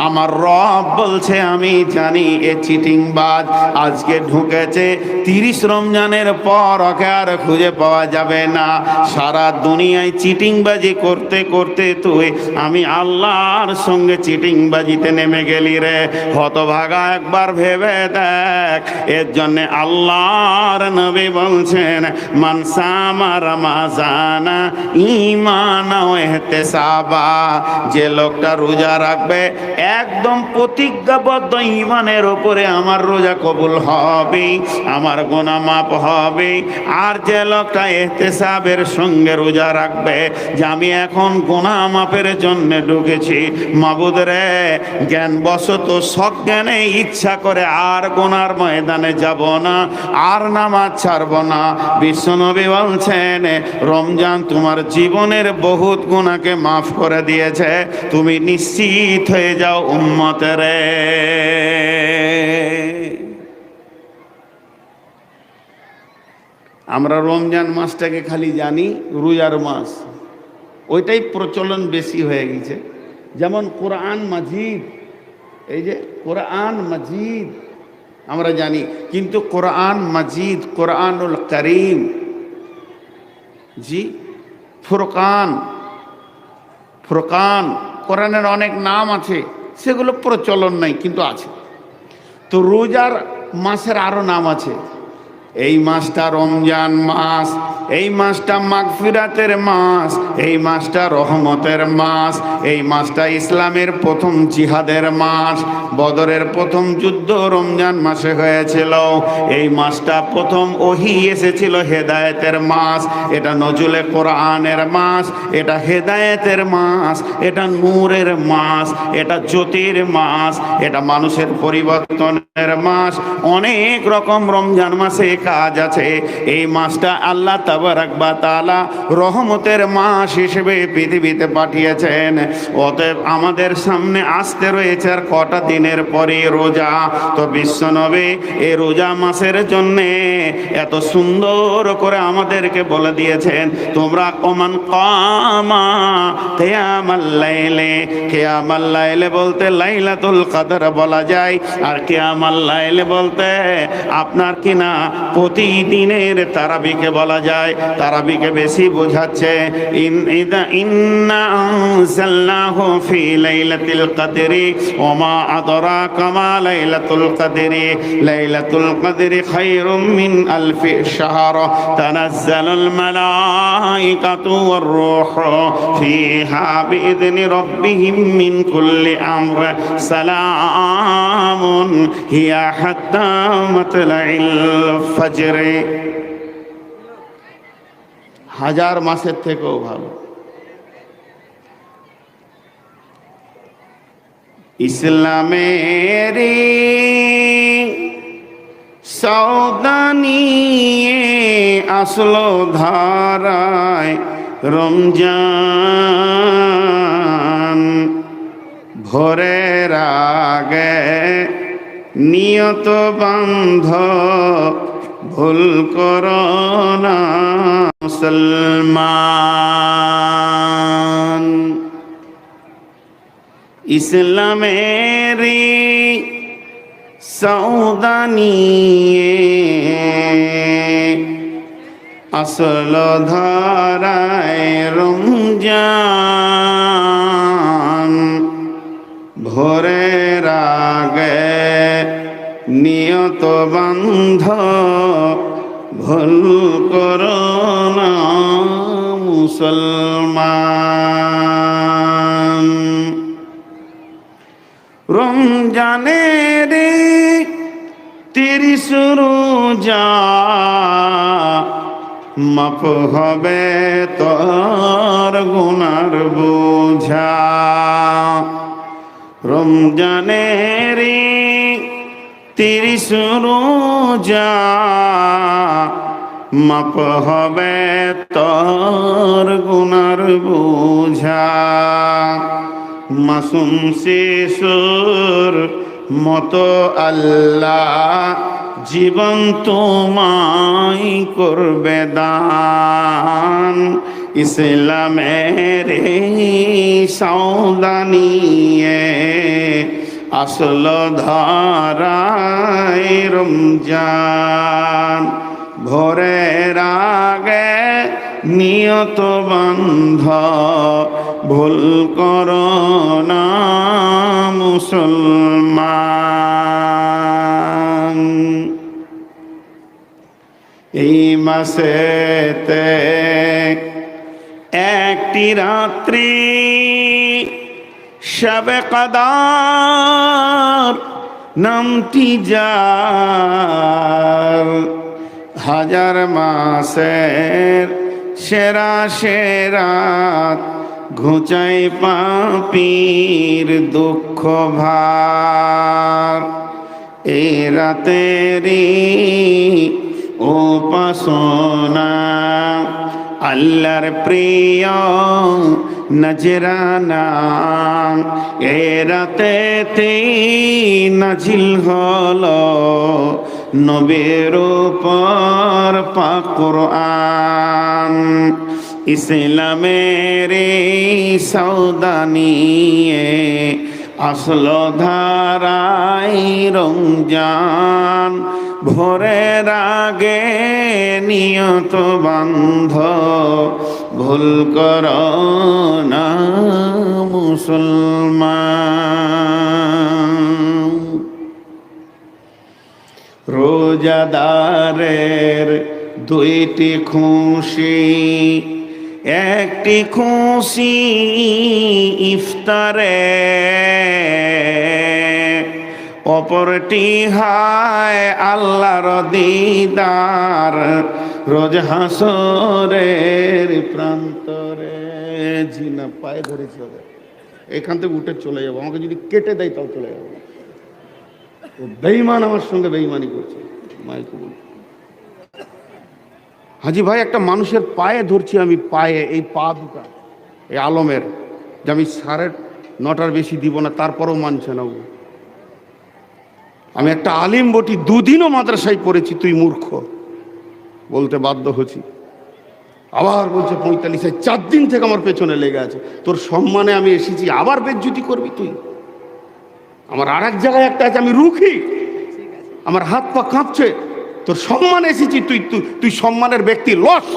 আমার রব বলছে আমি জানি। এ চিটিংবাজ আজকে ঢুকেছে, 30 রমজানের পর ওকে আর খুঁজে পাওয়া যাবে না। সারা দুনিয়ায় চিটিংবাজি করতে করতে তুই আমি আল্লাহর সঙ্গে চিটিংবাজিতে নেমে গেলি রে হতভাগা, একবার ভেবে দেখ। এর জন্য আল্লাহর নবী বলছেন, মান সামা রমাজানা ঈমানা ওয়া ইহতিসাবা, যে লোকটা রোজা রাখবে একদম প্রতিজ্ঞাবদ্ধ ঈমানের উপরে, আমার রোজা কবুল হবে, আমার গুনাহ মাফ হবে। আর যে লোকটা ইহতিসাবের সঙ্গে রোজা রাখবে, যে আমি এখন গুনাহ মাফের জন্য ঢুকেছি, মাবুদ রে জ্ঞানবশত সজ্ঞানে ইচ্ছা করে আর গুনার ময়দানে যাব না, আর নামাজ ছাড়ব না। বিশ্বনবী বলছেন, রমজান তোমার জীবনের বহুত গুনাহকে মাফ করে দিয়েছে, তুমি নিশ্চিত হয়ে যাও উম্মতের। আমরা রমজান মাসটাকে খালি জানি রোজার মাস, ওইটাই প্রচলন বেশি হয়ে গেছে। যেমন কোরআন মাজিদ, এই যে কোরআন মাজিদ আমরা জানি, কিন্তু কোরআন মাজিদ, কোরআনুল কারীম, জি ফুরকান, ফুরকান, কোরআনের অনেক নাম আছে, সেগুলো প্রচলন নাই কিন্তু আছে। তো রোজার মাসের আরো নাম আছে, এই মাসটা রমজান মাস, এই মাসটা মাগফিরাতের মাস, এই মাসটা রহমতের মাস, এই মাসটা ইসলামের প্রথম জিহাদের মাস। বদরের প্রথম যুদ্ধ রমজান মাসে হয়েছিল। এই মাসটা প্রথম ওহী এসেছিল, হেদায়েতের মাস। এটা নজুলে কোরআনের মাস, এটা হেদায়েতের মাস, এটা নূরের মাস, এটা জ্যোতির মাস, এটা মানুষের পরিবর্তনের মাস। অনেক রকম রমজান মাসে কাজ আছে। এই মাসটা আল্লাহ তাবারাক ওয়া তাআলা রহমতের মাস হিসেবে পৃথিবীতে পাঠিয়েছেন। অতএব আমাদের সামনে আসতে রয়েছে আর কটা দিনের পরে রোজা। তো বিশ্বনবী এই রোজা মাসের জন্যে এত সুন্দর করে আমাদেরকে বলে দিয়েছেন, তোমরা ওমান কামা কিয়ামাল লাইলে, কিয়ামাল লাইলে বলতে লাইলাতুল কদর বলা যায়, আর কিয়ামাল লাইলে বলতে আপনার কিনা প্রতিদিনের তারাবিকে বলা যায়। তারাবিকে বেশি বোঝাচ্ছে। ইন্না আনজালনাহু ফি লাইলাতিল কদরি ওয়া মা আদরাকা মা লাইলাতুল কদরি, লাইলাতুল কদরি খায়রুম মিন আলফি শাহর, তানাজ্জালুল মালাইকাতু ওয়ার রূহু ফিহা বিইذনি রাব্বিহিম মিন কুল্লি আমর, সালামুন হিয়া হাত্তা মাতলাইল ফজর। হাজার মাসের থেকেও ভালো। ইসলামের সওদানি আসলো ধারায় রমজান, ভোরের আগে নিয়ত বান্ধ, ভুল করো না মুসলমান। ইসলামের সওদানি আসল ধারায় রমজান, ভোরের আগে নিয়ত বান্ধ, ভুল করো না মুসলমান। রমজানের 30 রোজা মাফ হবে তোর গুনার বোঝা। রমজানের 30 রোজা মাপ হবে তোর গুনার বোঝা। মাসুম শিশুর মতো আল্লাহ জীবন তোমায় করবে দান। ইসলামের সওদানিয়ে আসল ধারায় রমজান, ভোরের আগে নিয়ত বান্ধ, ভুল করো না মুসলমান। এই মাসেতে একটি রাত্রি শবে কদর নামটি যার, হাজার মাসের সেরা সেরাত ঘুচাই পাপীর দুঃখ ভার। এই রাতেরই উপাসনা আল্লাহর প্রিয় নজরানা, এ রাতেতে নাজিল হলো নবীর উপর পাক কুরআন। ইসলামের সওদানিয়ে আসল ধারায় রমজান, ভোরের আগে নিয়ত বান্ধ, ভুল করো না মুসলমান। রোজা রোজাদারের দুইটি খুশি, একটি খুশি ইফতারে, অপরটি হায় আল্লাহর দিদার রোজ হাসরের প্রান্তরে। জিনা পায়ে ধরেছি, এখান থেকে উঠে চলে যাবো, আমাকে যদি কেটে দেয় তাও চলে যাবো। বেঈমান আমার সঙ্গে বেঈমানি করছে। মাইকে বল, হাজি ভাই একটা মানুষের পায়ে ধরছি আমি, পায়ে, এই পা দুটা এই আলমের, যে আমি 9:30 বেশি দিব না, তারপরেও মানছে না। আমি একটা আলিম বটি, দুদিনও মাদ্রাসায় পড়েছি, তুই মূর্খ বলতে বাধ্য হচ্ছি। আবার বলছে 45, 4 দিন থেকে আমার পেছনে লেগে আছে। তোর সম্মানে আমি এসেছি, আবার বেজ্জতি করবি তুই? আমার আর এক জায়গায় একটা আছে, আমি রুখি, আমার হাত পা কাঁপছে, তোর সম্মানে এসেছি, তুই তুই তুই সম্মানের ব্যক্তি লস।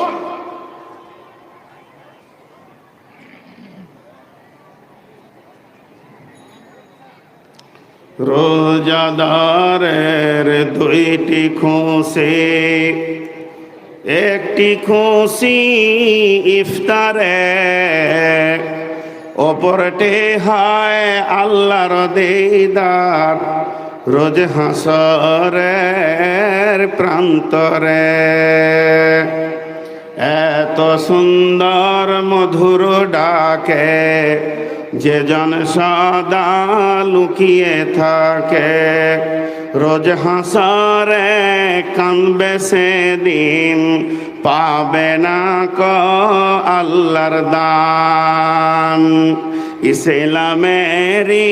রোজাদারের দুইটি খুশি, একটি খুশি ইফতারে, অপরটি হায় আল্লাহর দিদার রোজ হাসরের প্রান্তরে। এত সুন্দর মধুর ডাকে যে জন সদা লুকিয়ে থাকে, রোজ হাসরে কানবে সেদিন, পাবে না কো আল্লাহর দান। ইসলামেরি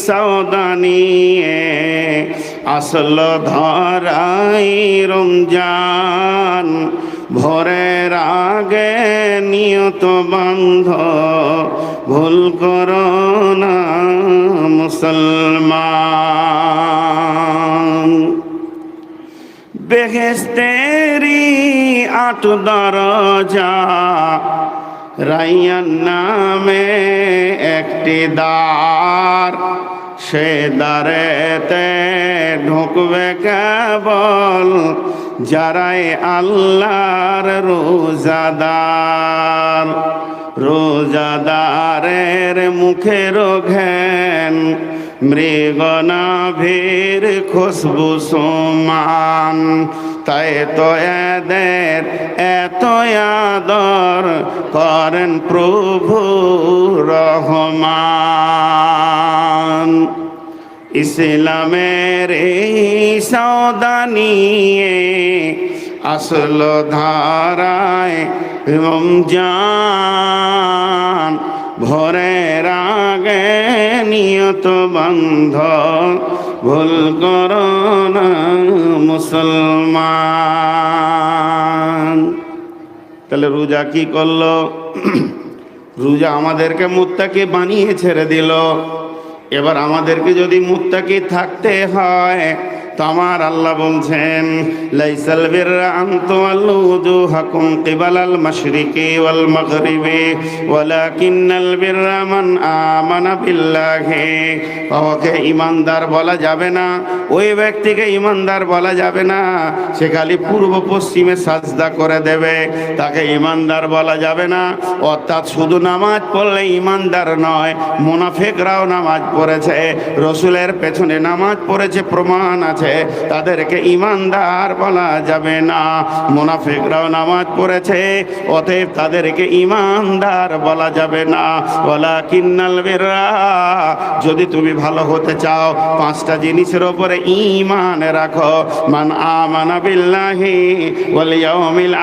সওদা নিয়ে আসলো ধরাই রমজান, ভোরের আগে নিয়ত বন্ধ ভুল করো না মুসলমান। বেহেশতেরি 8 দরজা, রাইয়ান নামে একটি দ্বার, সে দ্বারেতে ঢুকবে কেবল যারাই আল্লাহর রোজাদার। রোজাদারের মুখের ঘ্যান মৃগনাভির খুশবু সমান, তাই তো এদের এত আদর করেন প্রভু রহমান। ইসলামের এই সওদা নিয়ে আসলো ধারায় রমজান, ভোরের আগে নিয়ত বন্ধ ভুল করো না মুসলমান। তাহলে রোজা কি করলো? রোজা আমাদেরকে মুত্তাকি বানিয়ে ছেড়ে দিল। এবার আমাদেরকে যদি মুত্তাকি থাকতে হয় তো আমার আল্লাহ বলছেন, লাইসাল বিররা আন তুওয়াল্লু ওজুহাকুম কিবালাল মাশরিকি ওয়াল মাগরিবি ওয়ালাকিন্নাল বিররা মান আমানা বিল্লাহি। ওকে ঈমানদার বলা যাবে না, ওই ব্যক্তিকে ঈমানদার বলা যাবে না সে খালি পূর্ব পশ্চিমে সাজদা করে দেবে, তাকে ঈমানদার বলা যাবে না। অর্থাৎ শুধু নামাজ পড়লে ঈমানদার নয়, মুনাফিকরাও নামাজ পড়েছে, রসুলের পেছনে নামাজ পড়েছে, প্রমাণ আছে, তাদেরকে ঈমানদার বলা যাবে না। মুনাফিকরাও নামাজ পড়েছে, অতএব তাদেরকে ঈমানদার বলা যাবে না। ওয়ালাকিন্নাল বিররা, যদি তুমি ভালো হতে চাও 5টা জিনিসের উপরে ঈমান রাখো। মান আমানা বিল্লাহি ওয়াল ইয়াউমিল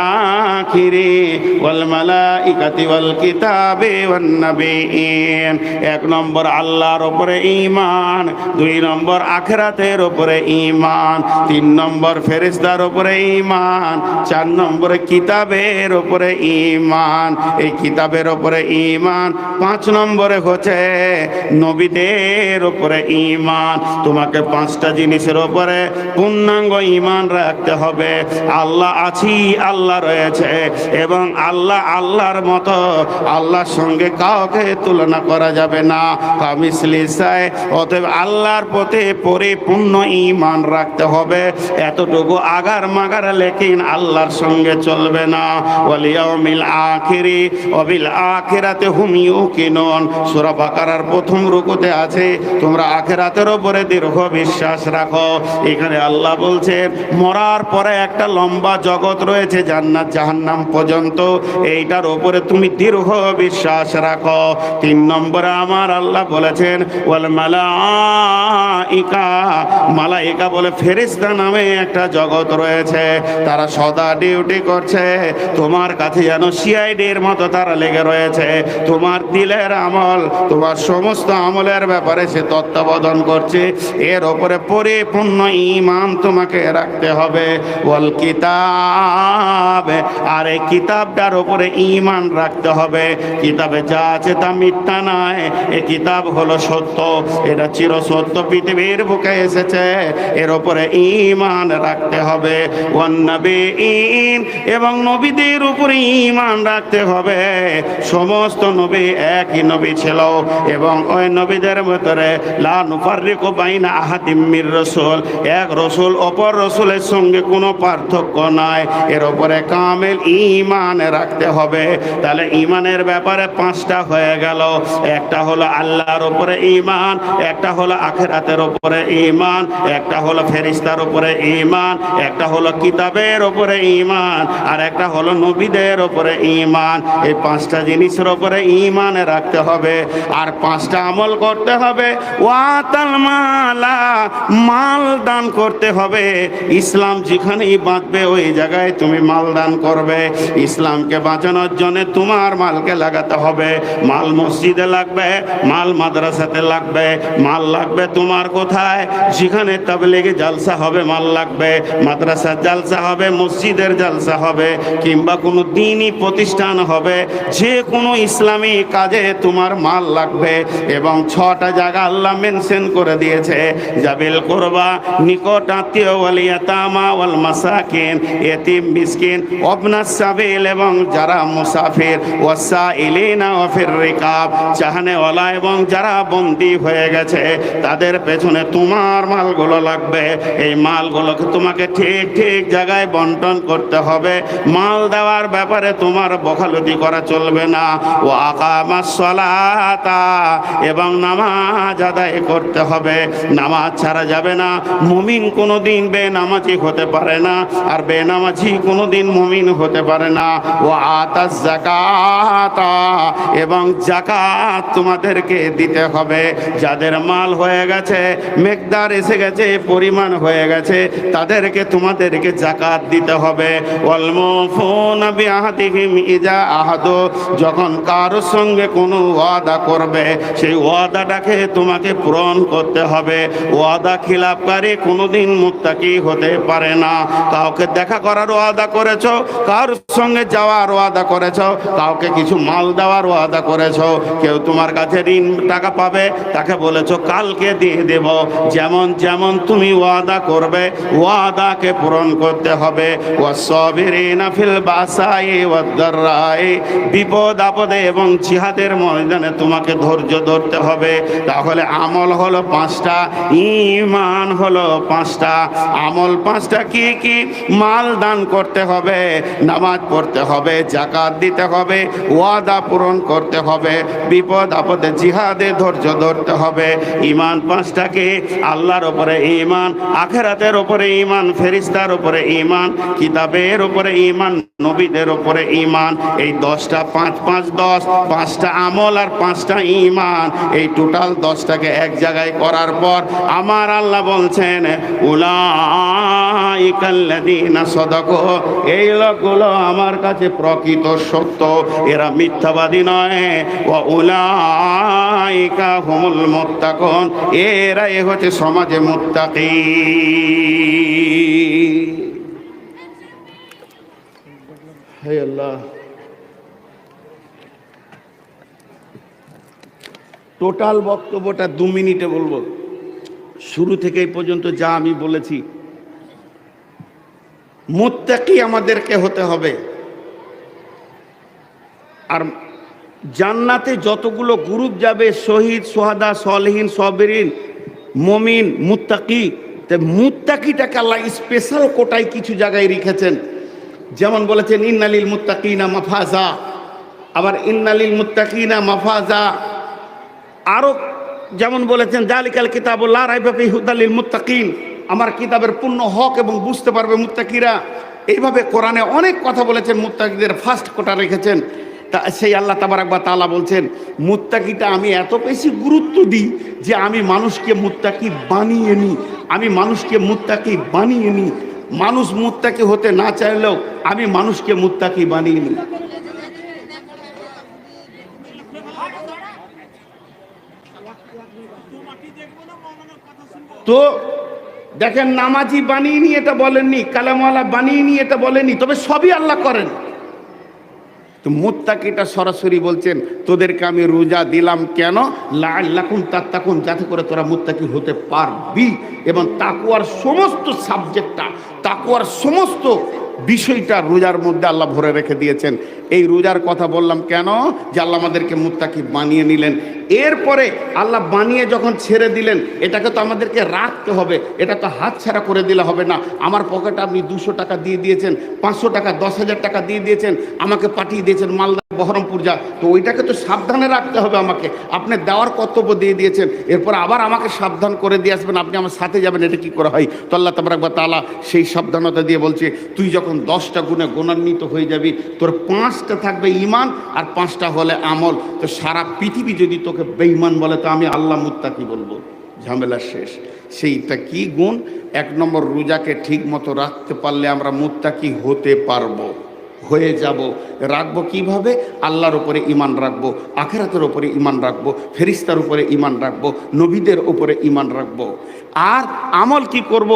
আখিরি ওয়াল মালাইকাতি ওয়াল কিতাবি ওয়ান নাবিয়্যিন। 1 নম্বর আল্লাহর উপরে ঈমান, 2 নম্বর আখিরাতের উপরে ঈমান, 3 নম্বর ফেরেশতার উপরে ঈমান, 4 নম্বরে কিতাবের উপরে ঈমান, এই কিতাবের উপরে ঈমান, 5 নম্বরে হচ্ছে নবীদের উপরে ঈমান। তোমাকে 5টা জিনিসের উপরে পূর্ণাঙ্গ ঈমান রাখতে হবে। আল্লাহ আছি, আল্লাহ রয়েছে, এবং আল্লাহ আল্লাহর মতো, আল্লাহর সঙ্গে কাউকে তুলনা করা যাবে না। কামিসলিসায়, অতএব আল্লাহর প্রতি পরিপূর্ণ ঈমান রাখতে হবে। এতটুকু আগার মাগার লেকিন আল্লাহর সঙ্গে চলবে না। ওয়াল ইয়াউমিল আখিরি ওয়া বিল আখিরাতি হুম ইউকিনুন। সূরা বাকারার প্রথম রুকুতে আছে তোমরা আখিরাতের উপরে দৃঢ় বিশ্বাস রাখো। এখানে আল্লাহ বলছেন মরার পরে একটা লম্বা জগৎ রয়েছে জান্নাত জাহান্নাম পর্যন্ত, এইটার উপরে তুমি দৃঢ় বিশ্বাস রাখো। 3 নম্বরে আমার আল্লাহ বলেছেন ওয়াল মালাইকা, মালাইকা বলে ফেরেশতা নামে একটা জগৎ রয়েছে, তারা সদা ডিউটি করছে তোমার কাছে যেন সিআইডির মতো তারা লেগে রয়েছে। তোমার দিলের আমল, তোমার সমস্ত আমলের ব্যাপারে সে তত্ত্বাবধান করছে। এর ওপরে পরিপূর্ণ ঈমান তোমাকে রাখতে হবে। ওয়াল কিতাব, আর এই কিতাবটার উপরে ঈমান রাখতে হবে। কিতাবে যা আছে তা মিথ্যা নয়, এই কিতাব হলো সত্য, এটা চিরসত্য, পৃথিবীর বুকে এসেছে, এর উপরে ঈমান রাখতে হবে। ওয়ান নবীন, এবং নবীদের উপরে ঈমান রাখতে হবে। সমস্ত নবী একই নবী ছিল এবং ওই নবীদের ভিতরে লা নুফাররিকু বাইনা আহাদিম মির রাসূল, এক রাসূল অপর রাসূলের সঙ্গে কোনো পার্থক্য নাই, এর উপরে কামেল ঈমান রাখতে হবে। তাহলে ঈমানের ব্যাপারে 5টা হয়ে গেল। একটা হলো আল্লাহর উপরে ঈমান, একটা হলো আখিরাতের উপরে ঈমান, একটা হলো ফেরেশতার উপরে ঈমান, একটা হলো কিতাবের উপরে ঈমান, আর একটা হলো নবীদের উপরে ঈমান। এই 5টা জিনিসের উপরে ঈমান রাখতে হবে আর 5টা আমল করতে হবে। ওয়াতাল মালা, মাল দান করতে হবে। ইসলাম যেখানেই বাঁচবে ওই জায়গায় তুমি মাল দান করবে। ইসলামকে বাঁচানোর জন্য তোমার মালকে লাগাতে হবে। মাল মসজিদে লাগবে, মাল মাদ্রাসাতে লাগবে, মাল লাগবে তোমার কোথায়, যেখানে তাবলীগে জালসা হবে মাল লাগবে, মাদ্রাসার জালসা হবে, মসজিদের জালসা হবে, কিংবা কোনো দ্বীনি প্রতিষ্ঠান হবে, যে কোনো ইসলামী কাজে তোমার মাল লাগবে। এবং 6টা জায়গা আল্লাহ মেনশন করে দিয়েছে, জাবিল কুরবা, নিকট আত্মীয়, ওয়াল ইয়াতামা ওয়াল মাসাকিন, এতিম মিসকিন, ওয়াবনাস সাবিল, এবং যারা মুসাফির, ওয়াসাইলিনা ওয়া ফির রিকাব, চাহনেওয়ালা এবং যারা বন্দী হয়ে গেছে তাদের পেছনে তোমার মালগুলো লাগবে। এই মালগুলোকে তোমাকে ঠিক ঠিক জায়গায় বন্টন করতে হবে। মাল দেওয়ার ব্যাপারে তোমার বখালতি করা চলবে না। ও আকামাস সালাতা, এবং নামাজ আদায় করতে হবে, নামাজ ছাড়া যাবে না। মুমিন কোনোদিন বেনামাজি হতে পারে না, আর বেনামাজি কোনোদিন মুমিন হতে পারে না। ও আতাজ যাকাতা, এবং যাকাত তোমাদেরকে দিতে হবে। যাদের মাল হয়ে গেছে, মেকদার এসে গেছে, পরিমাণ হয়ে গেছে, তাদেরকে তোমাদেরকে যাকাত দিতে হবে। ওয়াল মুফুনা বিআহদিহিম ইজা আহাদু, যখন কারোর সঙ্গে কোনো ওয়াদা করবে সেই ওয়াদাটাকে তোমাকে পূরণ করতে হবে। ওয়াদা খিলাফকারী কোনোদিন মুত্তাকি হতে পারে না। কাউকে দেখা করার ওয়াদা করেছো, কারোর সঙ্গে যাওয়ার ওয়াদা করেছো, কাউকে কিছু মাল দেওয়ার ওয়াদা করেছো, কেউ তোমার কাছে ঋণ টাকা পাবে, তাকে বলেছো কালকে দিয়ে দেব, যেমন যেমন তুমি ওয়াদা করবে ওয়াদাকে পূরণ করতে হবে। ওয়াসসাবিরিনা ফিল বাসাই ওয়াদ দাররাই, বিপদ আপদে এবং জিহাদের ময়দানে তোমাকে ধৈর্য ধরতে হবে। তাহলে আমল হলো 5টা, ঈমান হলো 5টা। আমল 5টা কি কি? মাল দান করতে হবে, নামাজ পড়তে হবে, যাকাত দিতে হবে, ওয়াদা পূরণ করতে হবে, বিপদ আপদে জিহাদে ধৈর্য ধরতে হবে। ঈমান 5টাকে, আল্লাহর উপরে ঈমান, আখিরাতের উপরে ঈমান, ফেরেশতার উপরে ঈমান, কিতাবের উপরে ঈমান, নবীদের উপরে ঈমান। এই 10টা 5 5 10, 5টা আমল আর 5টা ঈমান, এই টোটাল 10টাকে এক জায়গায় করার পর আমার আল্লাহ বলছেন উলাইকাল্লাযীনা সাদাকু, এই লোকগুলো আমার কাছে প্রকৃত সত্য, এরা মিথ্যাবাদী নয়। ওয়া উলাইকা হুমুল মুত্তাকুন, এরাই হচ্ছে সমাজে মুত্তাকি। হে আল্লাহ, টোটাল বক্তব্যটা 2 মিনিটে বলবো। শুরু থেকে এই পর্যন্ত যা আমি বলেছি, মুত্তাকি আমাদেরকে হতে হবে। আর জান্নাতে যতগুলো গ্রুপ যাবে, শহীদ, সোহাদা, সলেহিন, সাবিরিন, মুমিন, মুত্তাকি, তাই মুত্তাকিটাকে আল্লাহ স্পেশাল কোটায় কিছু জায়গায় রেখেছেন। যেমন বলেছেন ইন্নালিল মুত্তাকিনা মাফাজা, আবার ইন্নালিল মুত্তাকিনা মাফাজা, আরো যেমন বলেছেন জালিকাল কিতাবুল লা রাইবা ফীহি হুদাল লিল মুত্তাকিন, আমার কিতাবের পূর্ণ হক এবং বুঝতে পারবে মুত্তাকিরা। এইভাবে কোরআনে অনেক কথা বলেছেন, মুত্তাকিদের ফার্স্ট কোটা রেখেছেন। তা সেই আল্লাহ তাবারাক ওয়া তাআলা বলছেন মুত্তাকিটা আমি এত বেশি গুরুত্ব দিই যে আমি মানুষকে মুত্তাকি বানিয়ে নিই, আমি মানুষকে মুত্তাকি বানিয়ে নিই। মানুষ মুত্তাকি হতে না চাইলেও আমি মানুষকে মুত্তাকি বানিয়ে নিই। তো দেখেন, নামাজি বানিয়ে নি এটা বলেননি, কালামওয়ালা বানিয়ে নি এটা বলেননি, তবে সবই আল্লাহ করেন। তো মুত্তাকিটা সরাসরি বলছেন তোদেরকে আমি রোজা দিলাম কেন, লাআল্লাকুম তাত্তাকুন, যাতে করে তোরা মুত্তাকি হতে পারবি। এবং তাকওয়ার সমস্ত সাবজেক্টটা, তাকওয়ার সমস্ত বিষয়টা রোজার মধ্যে আল্লাহ ভরে রেখে দিয়েছেন। এই রোজার কথা বললাম কেন, যে আল্লাহ আমাদেরকে মুত্তাকি বানিয়ে নিলেন। এরপরে আল্লাহ বানিয়ে যখন ছেড়ে দিলেন, এটাকে তো আমাদেরকে রাখতে হবে, এটা তো হাত ছাড়া করে দিলে হবে না। আমার পকেটে আপনি 200 টাকা দিয়ে দিয়েছেন, 500 টাকা, 10,000 টাকা দিয়ে দিয়েছেন, আমাকে পাঠিয়ে দিয়েছেন মালদা বহরমপুর যা, তো ওইটাকে তো সাবধানে রাখতে হবে আমাকে। আপনি দেওয়ার কর্তব্য দিয়ে দিয়েছেন, এরপর আবার আমাকে সাবধান করে দিয়ে আসবেন, আপনি আমার সাথে যাবেন, এটা কি করে হয়? তো আল্লাহ তাবারাক ওয়া তাআলা সেই সাবধানতা দিয়ে বলছে তুই যখন 10টা গুণে গুণান্বিত হয়ে যাবি, তোর 5টা থাকবে ঈমান আর 5টা হলে আমল। তো সারা পৃথিবী যদি তোকে বেঈমান বলে তো আমি আল্লাহ মুত্তাকি বলবো, ঝামেলা শেষ। সেইটা কি গুণ? 1 নম্বর, রোজাকে ঠিক মতো রাখতে পারলে আমরা মুত্তাকি হতে পারবো, হয়ে যাব। রাখবো কিভাবে? আল্লাহর উপরে ঈমান রাখবো, আখিরাতের উপরে ঈমান রাখবো, ফেরেশতার উপরে ঈমান রাখবো, নবীদের উপরে ঈমান রাখবো। আর আমল কি করব?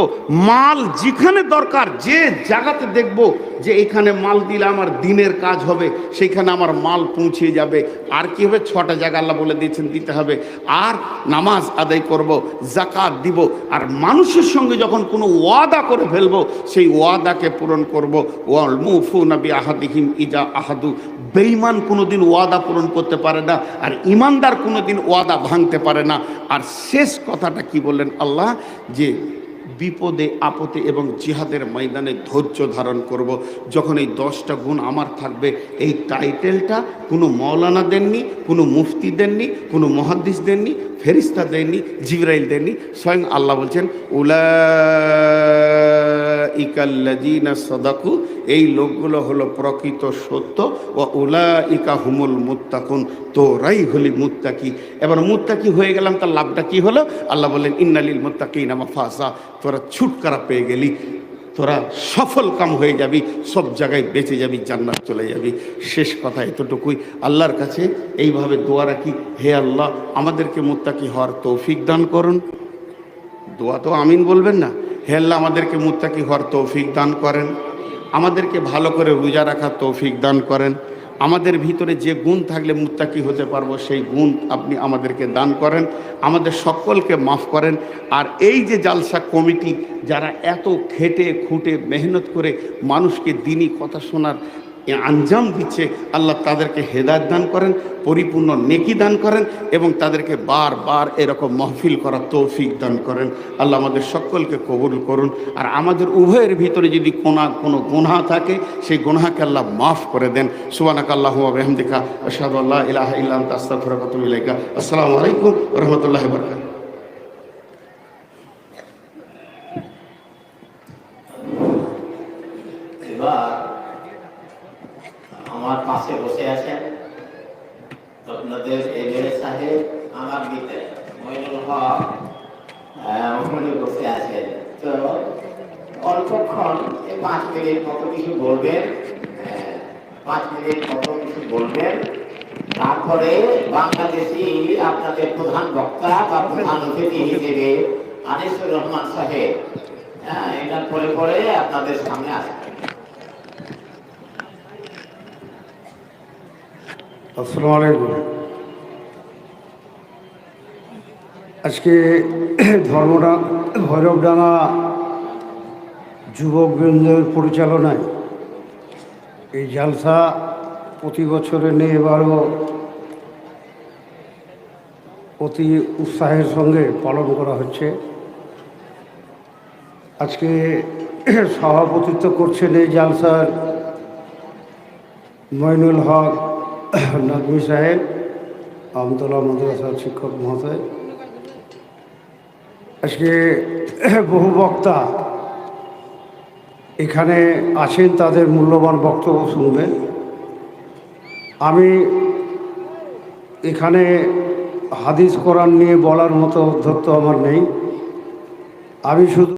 মাল যেখানে দরকার, যে জায়গাতে দেখব যে এখানে মাল দিলে আমার দিনের কাজ হবে, সেইখানে আমার মাল পৌঁছে যাবে। আর কি হবে? 6টা জায়গা আল্লাহ বলে দিয়েছেন দিতে হবে। আর নামাজ আদায় করব, যাকাত দিব। আর মানুষের সঙ্গে যখন কোনো ওয়াদা করে ফেলবো, সেই ওয়াদাকে পূরণ করব। ওয়াল মুফুনা বিআহাদিহিম ইজা আহাদু, বেঈমান কোনোদিন ওয়াদা পূরণ করতে পারে না, আর ঈমানদার কোনোদিন ওয়াদা ভাঙতে পারে না। আর শেষ কথাটা কি বললেন আল্লাহ? যে বিপদে আপদে এবং জিহাদের ময়দানে ধৈর্য ধারণ করব। যখন এই 10টা গুণ আমার থাকবে, এই টাইটেলটা কোনো মৌলানা দেননি, কোনো মুফতি দেননি, কোনো মুহাদ্দিস দেননি, ফেরেশতা দেননি, জিবরাইল দেননি, স্বয়ং আল্লাহ বলছেন উলাইকাল্লাযীনা সাদাকু, এই লোকগুলো হলো প্রকৃত সত্য, ও উলাইকা হুমুল মুত্তাকুন, তোরাই হলি মুত্তাকি। এবার মুত্তাকি হয়ে গেলাম, তার লাভটা কি হলো? আল্লাহ বললেন ইন্নালিল মুত্তাকিনা মাফাজা, তোরা ছুটকারা পেয়ে গেলি, তোরা সফল কাম হয়ে যাবি, সব জায়গায় বেঁচে যাবি, জান্নাত চলে যাবি। শেষ কথা এতটুকুই, আল্লাহর কাছে এইভাবে দোয়া রাখি, হে আল্লাহ আমাদেরকে মুত্তাকি হওয়ার তৌফিক দান করুন। দোয়া তো আমিন বলবেন না? হে আল্লাহ আমাদেরকে মুত্তাকি হওয়ার তৌফিক দান করেন, আমাদেরকে ভালো করে রোজা রাখার তৌফিক দান করেন, আমাদের ভিতরে যে গুণ থাকলে মুত্তাকি হতে পারবো সেই গুণ আপনি আমাদেরকে দান করেন, আমাদের সকলকে মাফ করেন। আর এই যে জালসা কমিটি যারা এত খেটে খুঁটে মেহনত করে মানুষকে দিনই কথা শোনার আঞ্জাম দিচ্ছে, আল্লাহ তাদেরকে হেদায়েত দান করেন, পরিপূর্ণ নেকি দান করেন, এবং তাদেরকে বারবার এরকম মাহফিল করার তৌফিক দান করেন। আল্লাহ আমাদের সকলকে কবুল করুন। আর আমাদের উভয়ের ভিতরে যদি কোনো গুনাহ থাকে, সেই গুনাহকে আল্লাহ মাফ করে দেন। সুবহানাকাল্লাহু ওয়া বিহামদিকা আশহাদু আল্লা ইলাহা ইল্লা আনতা আস্তাগফিরুকা ওয়া আতুবু ইলাইকা। আসসালামু আলাইকুম ওয়া রাহমাতুল্লাহি ওয়া বারাকাতুহু। আমার পাশে বসে আছেন আপনাদের এমএলএ সাহেব, আমার মিত্র মইনুল হক, ওখানে বসে আছেন। তো অল্পক্ষণ 5 মিনিট মতো কিছু বলবেন, 5 মিনিট মতো কিছু বলবেন। তারপরে বাংলাদেশি আপনাদের প্রধান বক্তা বা প্রধান অতিথি হিসেবে আনিসুর রহমান সাহেব এটার পরে আপনাদের সামনে আসবেন। আসসালামু আলাইকুম। আজকে ভৈরবডাঙ্গা যুবকবৃন্দের পরিচালনায় এই জালসা প্রতি বছরে নিয়ে এবারও অতি উৎসাহের সঙ্গে পালন করা হচ্ছে। আজকে সভাপতিত্ব করছেন এই জালসার মইনুল হক নদভী সাহেব, আমতলা মাদ্রাসার শিক্ষক মহোদয়। আজকে বহু বক্তা এখানে আছেন, তাদের মূল্যবান বক্তব্য শুনবেন। আমি এখানে হাদিস কোরআন নিয়ে বলার মতো অধ্যত্ত আমার নেই। আমি শুধু